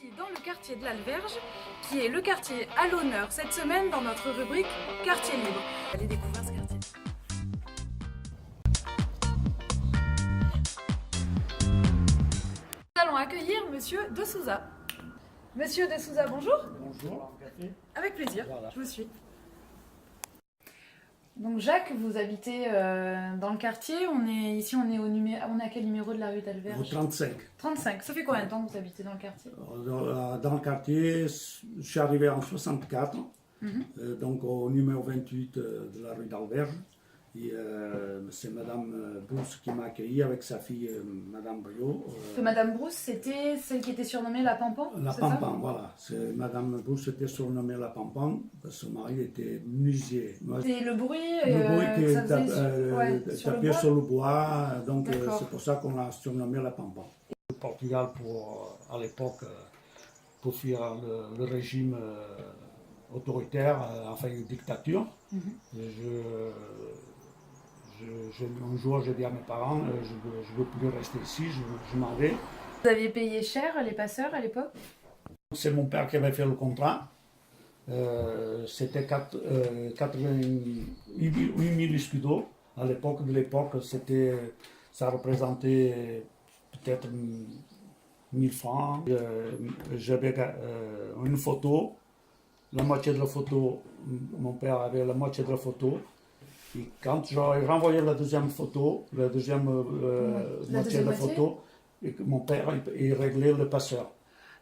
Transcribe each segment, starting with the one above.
ici dans le quartier de l'Alverge, qui est le quartier à l'honneur cette semaine dans notre rubrique Quartier Libre. Allez découvrir ce quartier. Nous allons accueillir Monsieur De Souza. Monsieur De Souza, bonjour. Bonjour. Avec plaisir, Voilà. je vous suis. Donc Jacques, vous habitez dans le quartier, on est à quel numéro de la rue Au d'Alverge? 35. 35. Ça fait combien de temps que vous habitez dans le quartier? Dans le quartier, je suis arrivé en 64, Mhm. donc au numéro 28 de la rue d'Alverge. Et c'est Madame Brousse qui m'a accueilli avec sa fille Madame Briot. Que Madame Brousse, c'était celle qui était surnommée la Pampan? La c'est ça? Pampan, voilà. Madame Brousse était surnommée la Pampan, parce que son mari était menuisier. Moi, C'est le bruit, le bruit que ça qui faisait sur le tapait bois? sur le bois, donc D'accord. c'est pour ça qu'on l'a surnommé la Pampan. Le Portugal, à l'époque, pour fuir le régime autoritaire, enfin une dictature. Mhm. Un jour, j'ai dit à mes parents, je veux plus rester ici, je m'en vais. Vous aviez payé cher les passeurs à l'époque? C'est mon père qui avait fait le contrat. C'était 88 000 scudos. À l'époque, ça représentait peut-être 1000 francs. J'avais une photo, la moitié de la photo, mon père avait la moitié de la photo. Et quand j'aurais renvoyé la deuxième photo, la deuxième moitié de la photo, et que mon père il réglait le passeur.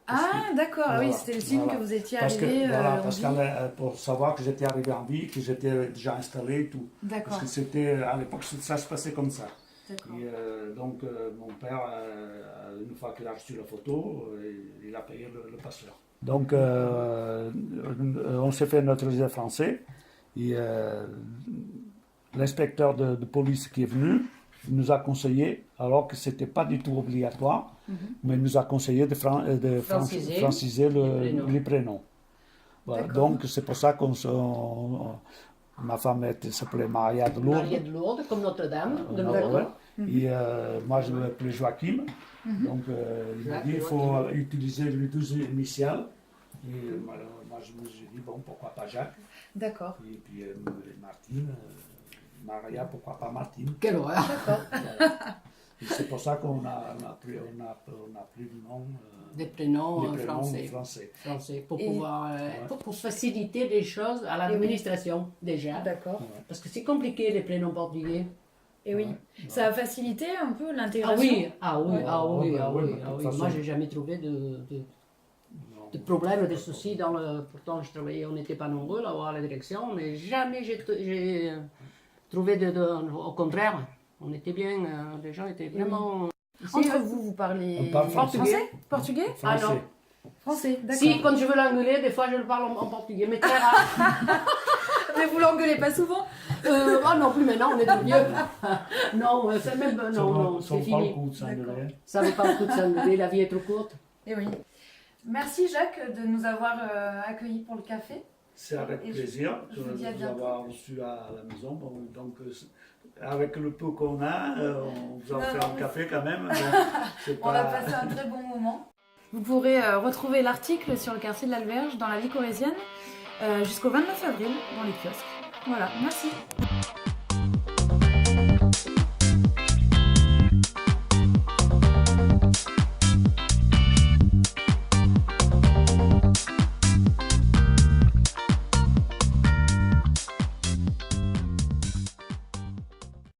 Ah d'accord, Voilà, oui, c'était le signe voilà. que vous étiez Parce arrivé parce en vie. pour savoir que j'étais arrivé en vie, que j'étais déjà installé et tout. D'accord, Parce que à l'époque, ça se passait comme ça. d'accord. Et donc, mon père, une fois qu'il a reçu la photo, il a payé le passeur. Donc, on s'est fait naturaliser français. Et l'inspecteur de police qui est venu nous a conseillé, alors que ce n'était pas du tout obligatoire, mais il nous a conseillé de franciser les prénoms. Voilà. Donc, c'est pour ça ma femme s'appelait Maria de Lourdes. Maria de Lourdes, comme Notre-Dame de Ouais. Lourdes. Et moi, je m'appelais Joachim. Donc, il m'a dit qu'il faut utiliser les 12 initiales. Et moi, je me suis dit, bon, pourquoi pas Jacques? D'accord. Et puis Martine, Maria, pourquoi pas Martine? Quelle horreur! Voilà. Et c'est pour ça qu'on a pris le nom Des prénoms, des prénoms français. Pour Et- pouvoir, pour faciliter les choses à l'administration, déjà. D'accord. Parce que c'est compliqué, les prénoms portugais. Et oui, Ouais. ça a facilité un peu Ah l'intégration? oui, Ouais. de toute façon. Moi, j'ai jamais trouvé de problème, de soucis Pourtant, je travaillais, on n'était pas nombreux là-bas à la direction, mais jamais j'ai trouvé au contraire. On était bien, les gens étaient vraiment... Entre vous, vous parlez On parle français. Portugais? Ah non. Français, d'accord. Si, quand je veux l'engueuler, des fois je le parle en portugais, mais très rare. Mais vous l'engueulez pas souvent? Non, plus maintenant, on est trop vieux. Non, c'est même... Non, Ça c'est vaut pas le fini. coup de s'engueuler. Ça ne vaut pas le coup de s'engueuler, la vie est trop courte. Et oui. Merci Jacques de nous avoir accueillis pour le café. C'est avec Et plaisir je de vous dis à vous bientôt. avoir reçu à la maison. Bon, donc, avec le peu qu'on a, on vous a fait un café quand même. On a passé un très bon moment. Vous pourrez retrouver l'article sur le quartier de l'Alverge dans la vie corrézienne jusqu'au 29 avril dans les kiosques. Voilà, merci.